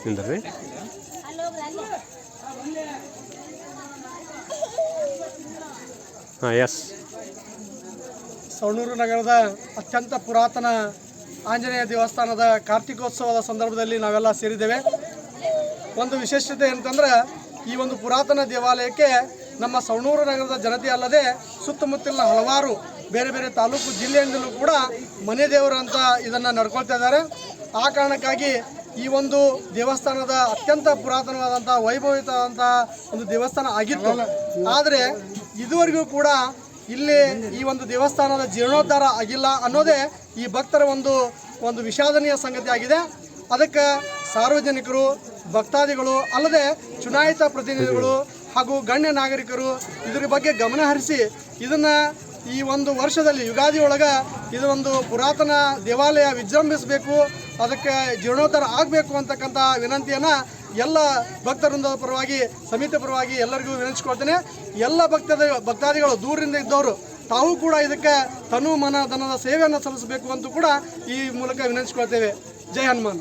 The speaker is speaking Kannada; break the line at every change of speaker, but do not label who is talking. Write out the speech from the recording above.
ನಿಂದ್ರಿ. ಹಾಂ, ಎಸ್.
ಸವಣೂರು ನಗರದ ಅತ್ಯಂತ ಪುರಾತನ ಆಂಜನೇಯ ದೇವಸ್ಥಾನದ ಕಾರ್ತಿಕೋತ್ಸವದ ಸಂದರ್ಭದಲ್ಲಿ ನಾವೆಲ್ಲ ಸೇರಿದ್ದೇವೆ. ಒಂದು ವಿಶೇಷತೆ ಅಂತಂದ್ರೆ ಈ ಒಂದು ಪುರಾತನ ದೇವಾಲಯಕ್ಕೆ ನಮ್ಮ ಸವಣೂರು ನಗರದ ಜನತೆ ಅಲ್ಲದೆ ಸುತ್ತಮುತ್ತಲಿನ ಹಲವಾರು ಬೇರೆ ಬೇರೆ ತಾಲೂಕು ಜಿಲ್ಲೆಯಿಂದಲೂ ಕೂಡ ಮನೆ ದೇವರು ಅಂತ ಇದನ್ನು ನಡ್ಕೊಳ್ತಾ ಇದ್ದಾರೆ. ಆ ಕಾರಣಕ್ಕಾಗಿ ಈ ಒಂದು ದೇವಸ್ಥಾನದ ಅತ್ಯಂತ ಪುರಾತನವಾದಂಥ ವೈಭವಿತವಾದಂಥ ಒಂದು ದೇವಸ್ಥಾನ ಆಗಿತ್ತು. ಆದರೆ ಇದುವರೆಗೂ ಕೂಡ ಇಲ್ಲಿ ಈ ಒಂದು ದೇವಸ್ಥಾನದ ಜೀರ್ಣೋದ್ಧಾರ ಆಗಿಲ್ಲ ಅನ್ನೋದೇ ಈ ಭಕ್ತರ ಒಂದು ವಿಷಾದನೀಯ ಸಂಗತಿ ಆಗಿದೆ. ಅದಕ್ಕೆ ಸಾರ್ವಜನಿಕರು, ಭಕ್ತಾದಿಗಳು ಅಲ್ಲದೆ ಚುನಾಯಿತ ಪ್ರತಿನಿಧಿಗಳು ಹಾಗೂ ಗಣ್ಯ ನಾಗರಿಕರು ಇದರ ಬಗ್ಗೆ ಗಮನ ಹರಿಸಿ ಇದನ್ನು ಈ ಒಂದು ವರ್ಷದಲ್ಲಿ ಯುಗಾದಿ ಒಳಗೆ ಇದು ಒಂದು ಪುರಾತನ ದೇವಾಲಯ ವಿಜೃಂಭಿಸಬೇಕು, ಅದಕ್ಕೆ ಜೀರ್ಣೋದ್ಧಾರ ಆಗಬೇಕು ಅಂತಕ್ಕಂಥ ವಿನಂತಿಯನ್ನು ಎಲ್ಲ ಭಕ್ತವೃಂದದ ಪರವಾಗಿ, ಸಮಿತಿ ಪರವಾಗಿ ಎಲ್ಲರಿಗೂ ವಿನಂತಿಸ್ಕೊಳ್ತೇನೆ. ಎಲ್ಲ ಭಕ್ತಾದಿಗಳು ದೂರದಿಂದ ಇದ್ದವರು ತಾವು ಕೂಡ ಇದಕ್ಕೆ ತನು ಮನ ಧನದ ಸೇವೆಯನ್ನು ಸಲ್ಲಿಸಬೇಕು ಅಂತ ಕೂಡ ಈ ಮೂಲಕ ವಿನಂತಿಸ್ಕೊಳ್ತೇವೆ. ಜೈ ಹನುಮಾನ್.